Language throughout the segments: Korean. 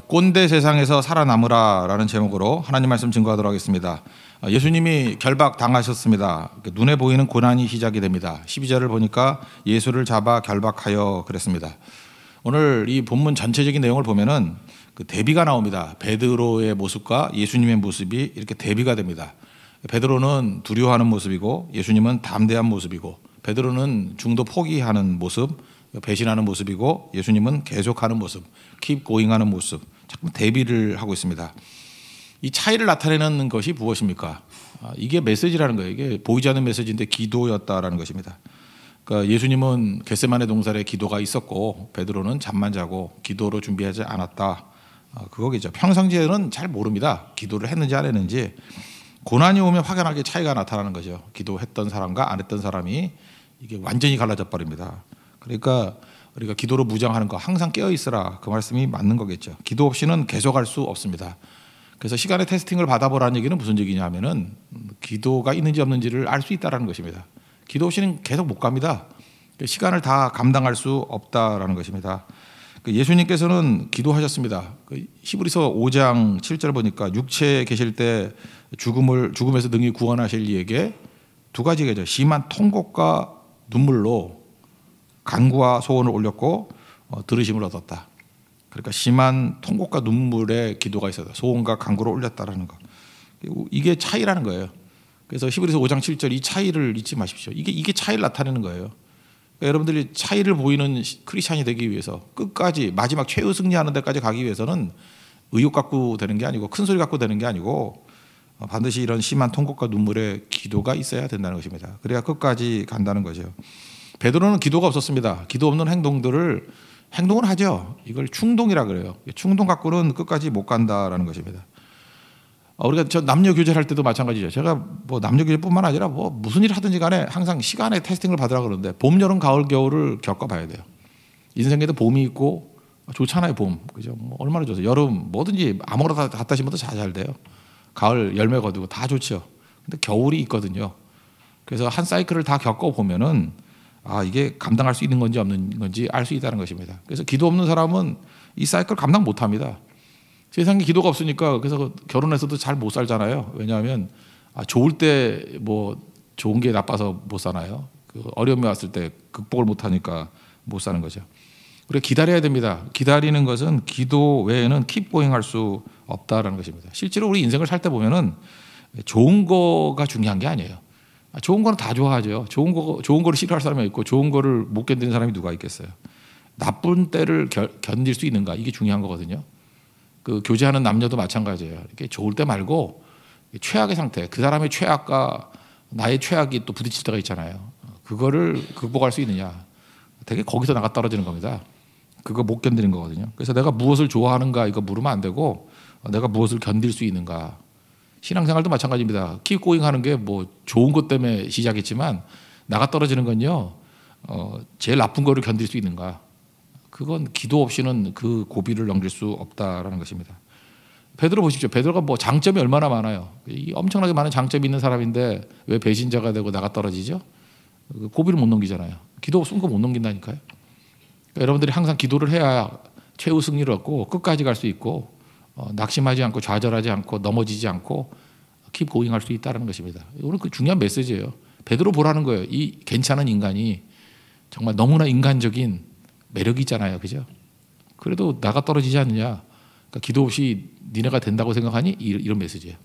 꼰대 세상에서 살아남으라라는 제목으로 하나님 말씀 증거하도록 하겠습니다. 예수님이 결박 당하셨습니다. 눈에 보이는 고난이 시작이 됩니다. 12절을 보니까 예수를 잡아 결박하여 그랬습니다. 오늘 이 본문 전체적인 내용을 보면은 그 대비가 나옵니다. 베드로의 모습과 예수님의 모습이 이렇게 대비가 됩니다. 베드로는 두려워하는 모습이고 예수님은 담대한 모습이고, 베드로는 중도 포기하는 모습, 배신하는 모습이고, 예수님은 계속하는 모습, keep going 하는 모습, 자꾸 대비를 하고 있습니다. 이 차이를 나타내는 것이 무엇입니까? 이게 메시지라는 거예요. 이게 보이지 않는 메시지인데 기도였다라는 것입니다. 그러니까 예수님은 겟세마네 동산에 기도가 있었고 베드로는 잠만 자고 기도로 준비하지 않았다. 그거겠죠. 평상시에는 잘 모릅니다. 기도를 했는지 안 했는지. 고난이 오면 확연하게 차이가 나타나는 거죠. 기도했던 사람과 안 했던 사람이 이게 완전히 갈라져 버립니다. 그러니까 우리가 기도로 무장하는 거, 항상 깨어 있으라, 그 말씀이 맞는 거겠죠. 기도 없이는 계속할 수 없습니다. 그래서 시간의 테스팅을 받아보라는 얘기는 무슨 얘기냐면은 기도가 있는지 없는지를 알 수 있다라는 것입니다. 기도 없이는 계속 못 갑니다. 시간을 다 감당할 수 없다라는 것입니다. 예수님께서는 기도하셨습니다. 히브리서 5장 7절 보니까 육체에 계실 때 죽음에서 능히 구원하실 이에게 두 가지겠죠. 심한 통곡과 눈물로 간구와 소원을 올렸고 들으심을 얻었다. 그러니까 심한 통곡과 눈물의 기도가 있어요. 소원과 간구를 올렸다라는 거. 이게 차이라는 거예요. 그래서 히브리서 5장 7절 이 차이를 잊지 마십시오. 이게 차이를 나타내는 거예요. 그러니까 여러분들이 차이를 보이는 크리스찬이 되기 위해서 끝까지 마지막 최후 승리하는 데까지 가기 위해서는 의욕 갖고 되는 게 아니고 큰 소리 갖고 되는 게 아니고 반드시 이런 심한 통곡과 눈물의 기도가 있어야 된다는 것입니다. 그래야 끝까지 간다는 거죠. 베드로는 기도가 없었습니다. 기도 없는 행동을 하죠. 이걸 충동이라 그래요. 충동 갖고는 끝까지 못 간다라는 것입니다. 우리가 저 남녀 교제를 할 때도 마찬가지죠. 제가 뭐 남녀 교제뿐만 아니라 뭐 무슨 일을 하든지 간에 항상 시간의 테스팅을 받으라 그러는데 봄, 여름, 가을, 겨울을 겪어봐야 돼요. 인생에도 봄이 있고 좋잖아요. 봄, 그죠? 뭐 얼마나 좋아요. 여름 뭐든지 아무거나 다 갖다 심어도 잘 돼요. 가을 열매 거두고 다 좋죠. 근데 겨울이 있거든요. 그래서 한 사이클을 다 겪어보면은 이게 감당할 수 있는 건지 없는 건지 알 수 있다는 것입니다. 그래서 기도 없는 사람은 이 사이클 감당 못합니다. 세상에 기도가 없으니까 그래서 결혼해서도 잘 못 살잖아요. 왜냐하면 좋을 때 뭐 좋은 게 나빠서 못 사나요? 어려움이 왔을 때 극복을 못하니까 못 사는 거죠. 우리가 기다려야 됩니다. 기다리는 것은 기도 외에는 keep going 할 수 없다라는 것입니다. 실제로 우리 인생을 살 때 보면은 좋은 거가 중요한 게 아니에요. 좋은 거는 다 좋아하죠. 좋은 거를 싫어할 사람이 있고 좋은 거를 못 견디는 사람이 누가 있겠어요. 나쁜 때를 견딜 수 있는가, 이게 중요한 거거든요. 교제하는 남녀도 마찬가지예요. 이렇게 좋을 때 말고 최악의 상태, 그 사람의 최악과 나의 최악이 또 부딪힐 때가 있잖아요. 그거를 극복할 수 있느냐, 되게 거기서 나가 떨어지는 겁니다. 그거 못 견디는 거거든요. 그래서 내가 무엇을 좋아하는가 이거 물으면 안 되고 내가 무엇을 견딜 수 있는가. 신앙생활도 마찬가지입니다. keep going 하는 게 뭐 좋은 것 때문에 시작했지만 나가 떨어지는 건요, 제일 나쁜 거를 견딜 수 있는가. 그건 기도 없이는 그 고비를 넘길 수 없다라는 것입니다. 베드로 보십시오. 베드로가 뭐 장점이 얼마나 많아요. 엄청나게 많은 장점이 있는 사람인데 왜 배신자가 되고 나가 떨어지죠? 고비를 못 넘기잖아요. 기도 없으면 그거 못 넘긴다니까요. 그러니까 여러분들이 항상 기도를 해야 최후 승리를 얻고 끝까지 갈 수 있고 낙심하지 않고 좌절하지 않고 넘어지지 않고 keep going 할 수 있다는 것입니다. 이거는 그 중요한 메시지예요. 베드로 보라는 거예요. 이 괜찮은 인간이 정말 너무나 인간적인 매력이 있잖아요. 그죠? 그래도 나가 떨어지지 않느냐. 그러니까 기도 없이 니네가 된다고 생각하니? 이런 메시지예요.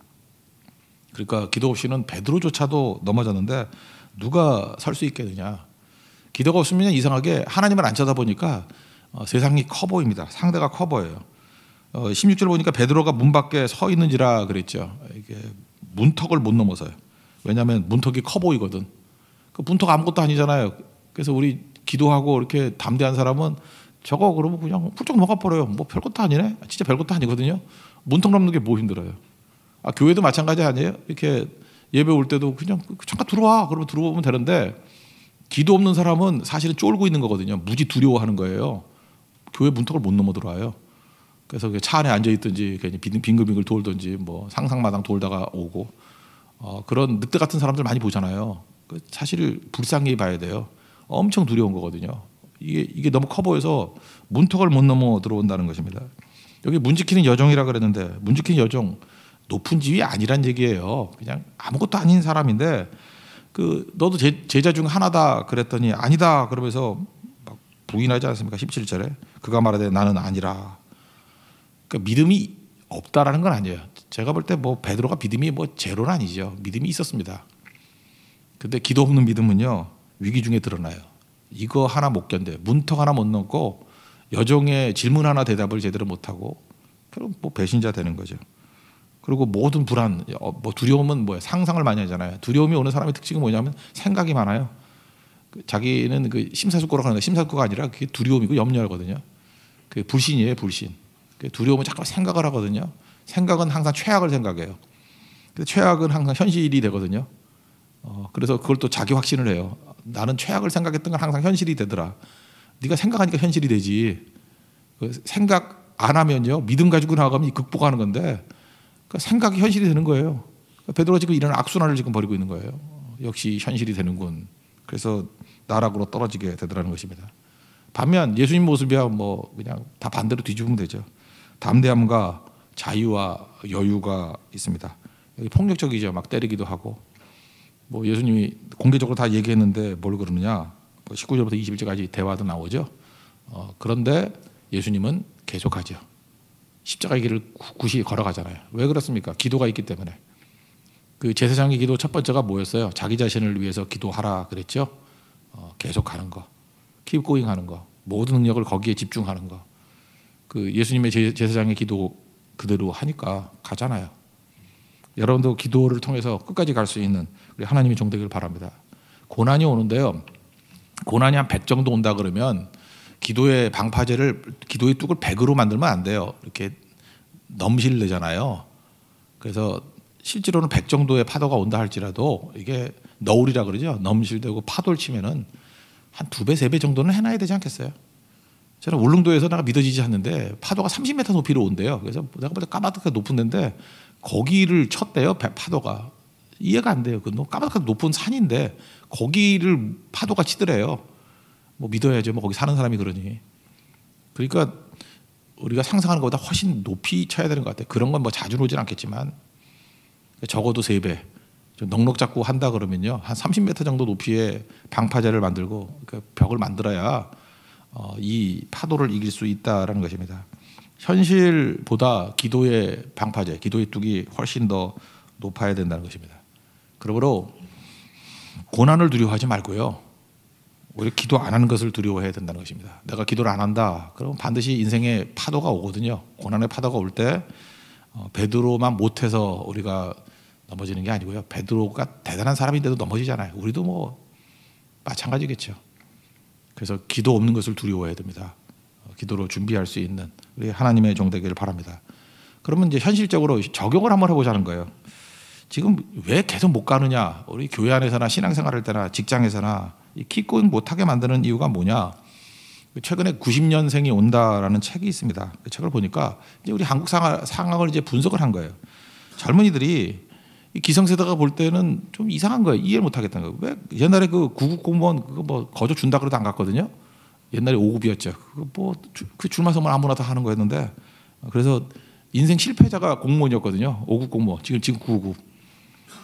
그러니까 기도 없이는 베드로조차도 넘어졌는데 누가 설 수 있겠느냐. 기도가 없으면 이상하게 하나님을 안 쳐다보니까 세상이 커 보입니다. 상대가 커 보여요. 16절 보니까 베드로가 문 밖에 서 있는지라 그랬죠. 이게 문턱을 못 넘어서요. 왜냐하면 문턱이 커 보이거든. 그 문턱 아무것도 아니잖아요. 그래서 우리 기도하고 이렇게 담대한 사람은 저거 그러면 그냥 훌쩍 넘어가버려요. 뭐 별것도 아니네. 진짜 별것도 아니거든요. 문턱 넘는 게 뭐 힘들어요. 교회도 마찬가지 아니에요? 이렇게 예배 올 때도 그냥 잠깐 들어와. 그러면 들어오면 되는데 기도 없는 사람은 사실은 쫄고 있는 거거든요. 무지 두려워하는 거예요. 교회 문턱을 못 넘어 들어와요. 그래서 차 안에 앉아 있든지 괜히 빙글빙글 돌든지 뭐 상상마당 돌다가 오고 그런 늑대 같은 사람들 많이 보잖아요. 사실 불쌍히 봐야 돼요. 엄청 두려운 거거든요. 이게 너무 커 보여서 문턱을 못 넘어 들어온다는 것입니다. 여기 문 지키는 여종이라 그랬는데 문 지키는 여종 높은 지위 아니란 얘기예요. 그냥 아무것도 아닌 사람인데 너도 제자 중 하나다 그랬더니 아니다 그러면서 막 부인하지 않습니까? 17절에 그가 말하되 나는 아니라. 그러니까 믿음이 없다라는 건 아니에요. 제가 볼 때 뭐 베드로가 믿음이 뭐 제로는 아니죠. 믿음이 있었습니다. 근데 기도 없는 믿음은요 위기 중에 드러나요. 이거 하나 못 견뎌요. 문턱 하나 못 넘고 여종의 질문 하나 대답을 제대로 못하고 그럼 뭐 배신자 되는 거죠. 그리고 모든 불안, 뭐 두려움은 뭐예요? 상상을 많이 하잖아요. 두려움이 오는 사람의 특징은 뭐냐면 생각이 많아요. 자기는 그 심사숙고라고 하는데 심사숙고가 아니라 그게 두려움이고 염려하거든요. 그 불신이에요, 불신. 두려움은 자꾸 생각을 하거든요. 생각은 항상 최악을 생각해요. 근데 최악은 항상 현실이 되거든요. 그래서 그걸 또 자기 확신을 해요. 나는 최악을 생각했던 건 항상 현실이 되더라. 네가 생각하니까 현실이 되지. 생각 안 하면요 믿음 가지고 나아가면 극복하는 건데 생각이 현실이 되는 거예요. 베드로가 지금 이런 악순환을 지금 벌이고 있는 거예요. 역시 현실이 되는군. 그래서 나락으로 떨어지게 되더라는 것입니다. 반면 예수님 모습이야 뭐 그냥 다 반대로 뒤집으면 되죠. 담대함과 자유와 여유가 있습니다. 폭력적이죠. 막 때리기도 하고. 뭐 예수님이 공개적으로 다 얘기했는데 뭘 그러느냐. 19절부터 21절까지 대화도 나오죠. 그런데 예수님은 계속하죠. 십자가의 길을 굳이 걸어가잖아요. 왜 그렇습니까? 기도가 있기 때문에. 그 제사장의 기도 첫 번째가 뭐였어요? 자기 자신을 위해서 기도하라 그랬죠. 계속 가는 거, keep going 하는 거, 모든 능력을 거기에 집중하는 거. 그 예수님의 제사장의 기도 그대로 하니까 가잖아요. 여러분도 기도를 통해서 끝까지 갈 수 있는 우리 하나님의 종되기를 바랍니다. 고난이 오는데요. 고난이 한 100 정도 온다 그러면 기도의 방파제를 기도의 뚝을 100으로 만들면 안 돼요. 이렇게 넘실되잖아요. 그래서 실제로는 100 정도의 파도가 온다 할지라도 이게 너울이라 그러죠. 넘실되고 파도를 치면은 한 2배, 3배 정도는 해놔야 되지 않겠어요? 저는 울릉도에서 내가 믿어지지 않는데 파도가 30m 높이로 온대요. 그래서 내가 볼 때 까마득하게 높은 데인데 거기를 쳤대요. 파도가. 이해가 안 돼요. 그 까마득하게 높은 산인데 거기를 파도가 치더래요. 뭐 믿어야죠. 뭐 거기 사는 사람이 그러니. 그러니까 우리가 상상하는 것보다 훨씬 높이 쳐야 되는 것 같아요. 그런 건 뭐 자주 오진 않겠지만 적어도 3배. 넉넉 잡고 한다 그러면요. 한 30m 정도 높이의 방파제를 만들고 그 벽을 만들어야 이 파도를 이길 수 있다라는 것입니다. 현실보다 기도의 방파제, 기도의 뚝이 훨씬 더 높아야 된다는 것입니다. 그러므로 고난을 두려워하지 말고요. 오히려 기도 안 하는 것을 두려워해야 된다는 것입니다. 내가 기도를 안 한다. 그러면 반드시 인생에 파도가 오거든요. 고난의 파도가 올 때 베드로만 못해서 우리가 넘어지는 게 아니고요. 베드로가 대단한 사람인데도 넘어지잖아요. 우리도 뭐 마찬가지겠죠. 그래서 기도 없는 것을 두려워해야 됩니다. 기도로 준비할 수 있는 우리 하나님의 종 되기를 바랍니다. 그러면 이제 현실적으로 적용을 한번 해보자는 거예요. 지금 왜 계속 못 가느냐? 우리 교회 안에서나 신앙생활할 때나 직장에서나 키고잉 못하게 만드는 이유가 뭐냐? 최근에 90년생이 온다라는 책이 있습니다. 그 책을 보니까 이제 우리 한국 상황을 이제 분석을 한 거예요. 젊은이들이 이 기성세대가 볼 때는 좀 이상한 거예요. 이해 못 하겠다는 거예요. 왜 옛날에 그 9급 공무원 그거 뭐 거저 준다 그래도 안 갔거든요. 옛날에 5급이었죠. 그거 뭐 그 줄만 서면 아무나 다 하는 거였는데 그래서 인생 실패자가 공무원이었거든요. 5급 공무원. 지금 9급.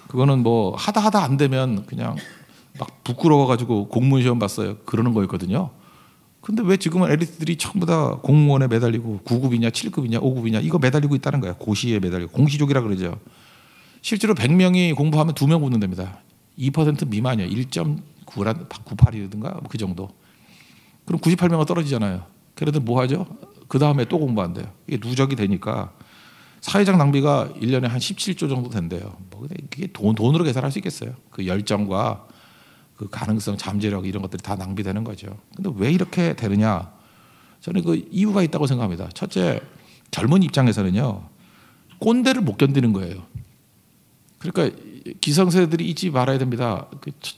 그거는 뭐 하다 안 되면 그냥 막 부끄러워가지고 공무원 시험 봤어요. 그러는 거였거든요. 근데 왜 지금은 엘리트들이 전부 다 공무원에 매달리고 9급이냐 7급이냐 5급이냐 이거 매달리고 있다는 거예요. 고시에 매달리고 공시족이라 그러죠. 실제로 100명이 공부하면 2명 붙는답니다. 2% 미만이에요. 1.98이라든가 그 정도. 그럼 98명은 떨어지잖아요. 그래도 뭐 하죠? 그 다음에 또 공부한대요. 이게 누적이 되니까 사회적 낭비가 1년에 한 17조 정도 된대요. 뭐 이게 돈으로 계산할 수 있겠어요? 그 열정과 그 가능성, 잠재력 이런 것들이 다 낭비되는 거죠. 근데 왜 이렇게 되느냐? 저는 그 이유가 있다고 생각합니다. 첫째, 젊은 입장에서는요. 꼰대를 못 견디는 거예요. 그러니까 기성세대들이 잊지 말아야 됩니다.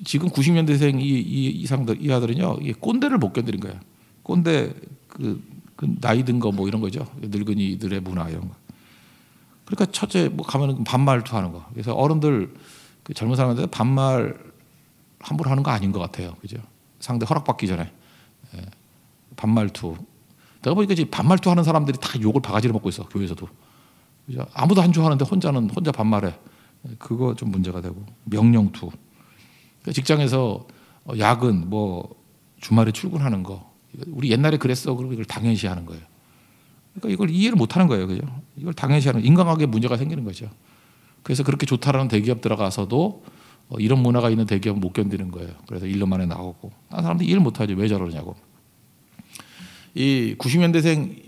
지금 90년대생 이 아들은요, 꼰대를 못 견디는 거예요. 꼰대 그 나이 든 거 뭐 이런 거죠. 늙은이들의 문화 이런 거. 그러니까 첫째 뭐 가면은 반말투하는 거. 그래서 어른들 그 젊은 사람한테 반말 함부로 하는 거 아닌 것 같아요. 그죠? 상대 허락받기 전에 반말투. 내가 보니까 지금 반말투 하는 사람들이 다 욕을 바가지로 먹고 있어, 교회에서도. 그죠? 아무도 한 주 하는데 혼자 반말해. 그거 좀 문제가 되고. 명령투. 그러니까 직장에서 야근, 뭐 주말에 출근하는 거. 우리 옛날에 그랬어. 그리고 이걸 당연시 하는 거예요. 그러니까 이걸 이해를 못 하는 거예요. 그죠? 이걸 당연시 하는, 인간관계에 문제가 생기는 거죠. 그래서 그렇게 좋다라는 대기업 들어가서도 이런 문화가 있는 대기업은 못 견디는 거예요. 그래서 1년 만에 나오고. 다른 사람들이 이해를 못 하죠. 왜 저러냐고. 이 90년대생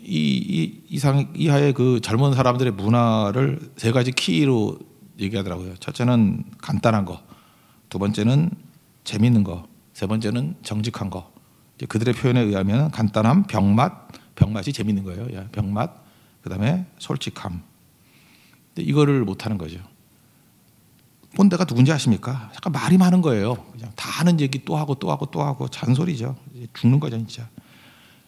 이하의 그 젊은 사람들의 문화를 세 가지 키로 얘기하더라고요. 첫째는 간단한 거, 두 번째는 재미있는 거, 세 번째는 정직한 거. 이제 그들의 표현에 의하면 간단함, 병맛이 재미있는 거예요. 병맛, 그다음에 솔직함. 근데 이거를 못 하는 거죠. 꼰대가 누군지 아십니까? 약간 말이 많은 거예요. 그냥 다 하는 얘기 또 하고 잔소리죠. 죽는 거죠, 진짜.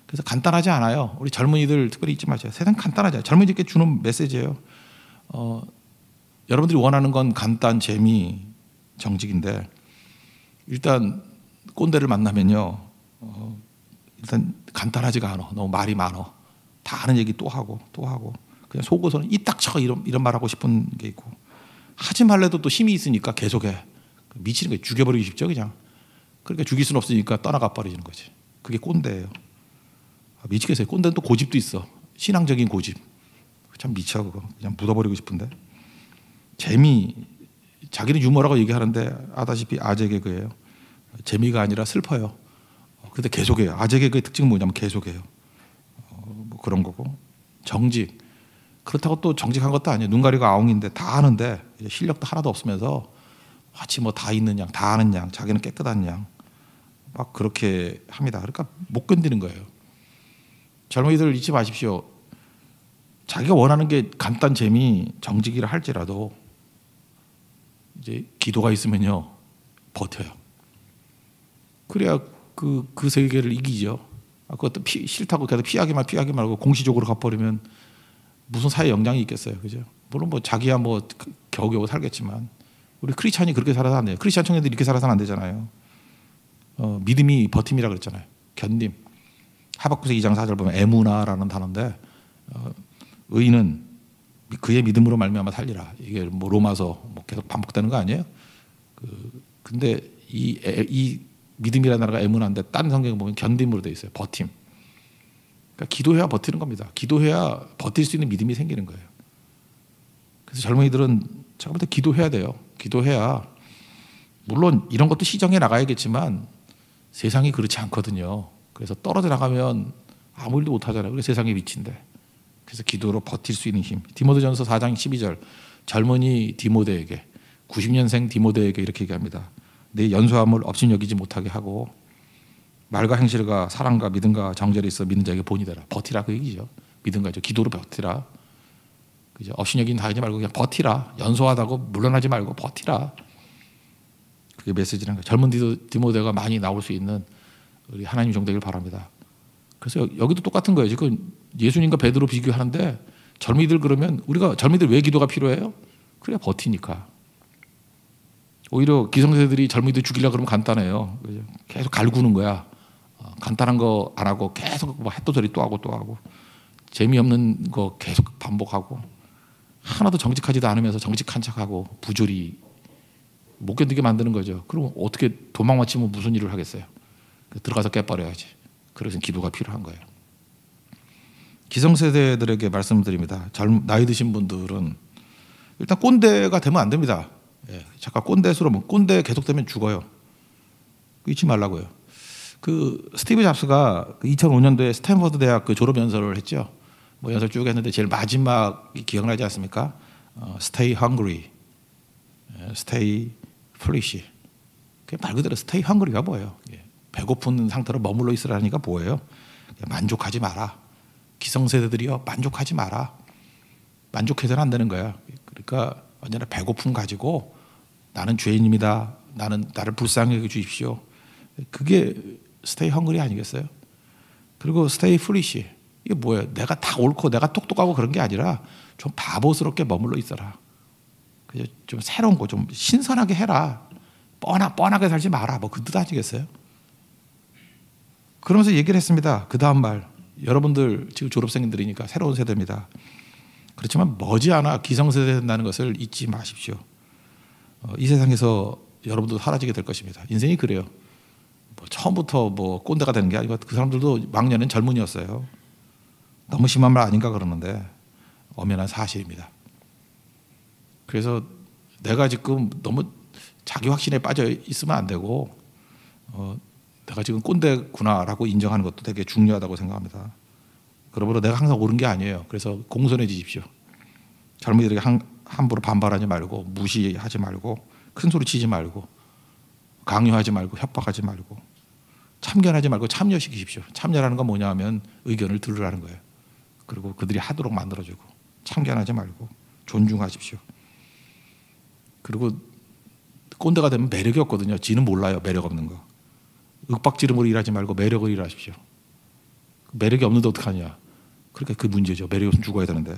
그래서 간단하지 않아요. 우리 젊은이들 특별히 잊지 마세요. 세상 간단하죠. 젊은이들께 주는 메시지예요. 여러분들이 원하는 건 간단, 재미, 정직인데 일단 꼰대를 만나면요. 일단 간단하지가 않아. 너무 말이 많어. 다 하는 얘기 또 하고 그냥 속어서는 이 딱 쳐 이런 말 하고 싶은 게 있고 하지 말래도 또 힘이 있으니까 계속해. 미치는 거예요. 죽여버리기 쉽죠, 그냥. 그러니까 죽일 수는 없으니까 떠나가 버리는 거지. 그게 꼰대예요. 미치겠어요. 꼰대는 또 고집도 있어. 신앙적인 고집. 참 미쳐 그거. 그냥 묻어버리고 싶은데. 재미. 자기는 유머라고 얘기하는데 아다시피 아재 개그예요. 재미가 아니라 슬퍼요. 근데 계속해요. 아재 개그의 특징은 뭐냐면 계속해요. 뭐 그런 거고. 정직. 그렇다고 또 정직한 것도 아니에요. 눈 가리고 아웅인데 다 아는데 실력도 하나도 없으면서 마치 뭐 다 있는 양, 다 아는 양, 자기는 깨끗한 양. 막 그렇게 합니다. 그러니까 못 견디는 거예요. 젊은이들 잊지 마십시오. 자기가 원하는 게 간단, 재미, 정직이라 할지라도 이제 기도가 있으면요 버텨요. 그래야 그 세계를 이기죠. 그것도 싫다고 계속 피하기 말고 공시적으로 가버리면 무슨 사회 영향이 있겠어요, 그죠? 물론 뭐 자기야 뭐 겨우겨우 살겠지만 우리 크리스찬이 그렇게 살아서 안 돼요. 크리스찬 청년들이 이렇게 살아서는 안 되잖아요. 믿음이 버팀이라 그랬잖아요. 견딤. 하박국서 2장 4절 보면 에무나라는 단어인데 의인은 그의 믿음으로 말미암아 살리라. 이게 뭐 로마서 뭐 계속 반복되는 거 아니에요? 근데 이 믿음이라는 단어가 에무나인데 딴 성경 보면 견딤으로 돼 있어요. 버팀. 그러니까 기도해야 버티는 겁니다. 기도해야 버틸 수 있는 믿음이 생기는 거예요. 그래서 젊은이들은 제가 볼 때 기도해야 돼요. 기도해야 물론 이런 것도 시정해 나가야겠지만 세상이 그렇지 않거든요. 그래서 떨어져 나가면 아무 일도 못 하잖아요. 그게 세상의 위치인데. 그래서 기도로 버틸 수 있는 힘. 디모데전서 4장 12절 젊은이 디모데에게 90년생 디모데에게 이렇게 얘기합니다. 내 연소함을 업신여기지 못하게 하고 말과 행실과 사랑과 믿음과 정절이 있어 믿는 자에게 본이 되라. 버티라 그 얘기죠. 믿음과 기도로 버티라. 그죠? 업신여기는 다 하지 말고 그냥 버티라. 연소하다고 물러나지 말고 버티라. 그게 메시지라는 거예요. 젊은 디모데가 많이 나올 수 있는 우리 하나님 종 되길 바랍니다. 그래서 여기도 똑같은 거예요. 지금 예수님과 베드로 비교하는데 젊은이들 그러면 우리가 젊은이들 왜 기도가 필요해요? 그래야 버티니까. 오히려 기성세대들이 젊은이들 죽이려고 그러면 간단해요. 계속 갈구는 거야. 간단한 거 안 하고 계속 뭐 햇도 소리 또 하고 재미없는 거 계속 반복하고 하나도 정직하지도 않으면서 정직한 척하고 부조리 못 견디게 만드는 거죠. 그럼 어떻게 도망 맞히면 무슨 일을 하겠어요? 들어가서 깨버려야지. 그래서 기도가 필요한 거예요. 기성세대들에게 말씀드립니다. 나이 드신 분들은 일단 꼰대가 되면 안 됩니다. 잠깐 꼰대스러우면 꼰대 계속되면 죽어요. 잊지 말라고요. 스티브 잡스가 2005년도에 스탠퍼드 대학 졸업 연설을 했죠. 뭐 연설 쭉 했는데 제일 마지막 기억나지 않습니까? Stay hungry, stay foolish. 말 그대로 stay hungry가 뭐예요? 배고픈 상태로 머물러 있으라니까 뭐예요? 만족하지 마라. 기성세대들이요 만족하지 마라. 만족해서는 안 되는 거야. 그러니까 언제나 배고픔 가지고 나는 죄인입니다. 나를 불쌍히 여겨 주십시오. 그게 stay hungry 아니겠어요? 그리고 stay foolish. 이게 뭐예요? 내가 다 옳고 내가 똑똑하고 그런 게 아니라 좀 바보스럽게 머물러 있어라. 좀 새로운 거 좀 신선하게 해라. 뻔하게 살지 마라. 뭐 그 뜻 아니겠어요? 그러면서 얘기를 했습니다. 그 다음 말. 여러분들 지금 졸업생들이니까 새로운 세대입니다. 그렇지만 머지않아 기성세대 된다는 것을 잊지 마십시오. 이 세상에서 여러분도 사라지게 될 것입니다. 인생이 그래요. 뭐 처음부터 뭐 꼰대가 되는 게 아니고 그 사람들도 막년엔 젊은이였어요. 너무 심한 말 아닌가 그러는데 엄연한 사실입니다. 그래서 내가 지금 너무 자기 확신에 빠져 있으면 안 되고 내가 지금 꼰대구나라고 인정하는 것도 되게 중요하다고 생각합니다. 그러므로 내가 항상 옳은 게 아니에요. 그래서 공손해지십시오. 젊은이들에게 함부로 반발하지 말고 무시하지 말고 큰 소리 치지 말고 강요하지 말고 협박하지 말고 참견하지 말고 참여시키십시오. 참여라는 건 뭐냐 하면 의견을 들으라는 거예요. 그리고 그들이 하도록 만들어주고 참견하지 말고 존중하십시오. 그리고 꼰대가 되면 매력이 없거든요. 지는 몰라요. 매력 없는 거. 윽박지름으로 일하지 말고 매력을 일하십시오. 매력이 없는데 어떡하냐. 그러니까 그 문제죠. 매력이 없으면 죽어야 되는데.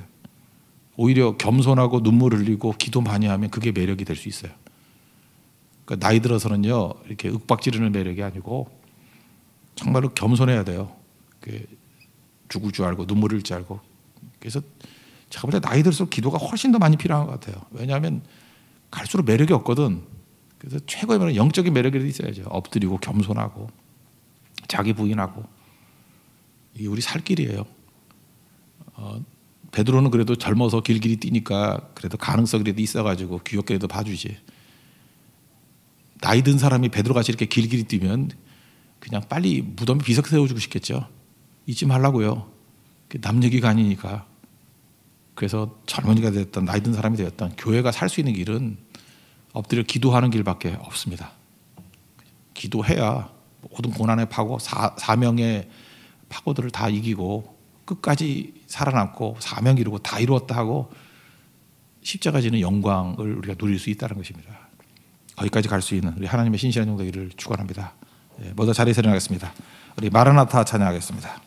오히려 겸손하고 눈물 흘리고 기도 많이 하면 그게 매력이 될 수 있어요. 그러니까 나이 들어서는요. 이렇게 윽박지르는 매력이 아니고 정말로 겸손해야 돼요. 죽을 줄 알고 눈물 흘릴 줄 알고. 그래서 제가 볼 때 나이 들수록 기도가 훨씬 더 많이 필요한 것 같아요. 왜냐하면 갈수록 매력이 없거든. 그래서 최고의 매력, 영적인 매력이 있어야죠. 엎드리고 겸손하고 자기 부인하고. 이게 우리 살 길이에요. 베드로는 그래도 젊어서 길길이 뛰니까 그래도 가능성이라도 있어가지고 귀엽게라도 봐주지. 나이 든 사람이 베드로같이 이렇게 길길이 뛰면 그냥 빨리 무덤에 비석 세워주고 싶겠죠. 잊지 말라고요. 남 얘기가 아니니까. 그래서 젊은이가 되었던 나이 든 사람이 되었던 교회가 살 수 있는 길은 엎드려 기도하는 길밖에 없습니다. 기도해야 모든 고난의 파고 사명의 파고들을 다 이기고 끝까지 살아남고 사명 이루고 다 이루었다 하고 십자가 지는 영광을 우리가 누릴 수 있다는 것입니다. 거기까지 갈 수 있는 우리 하나님의 신실한 종되기를 축원합니다. 모두 자리에서 일어나겠습니다. 우리 마라나타 찬양하겠습니다.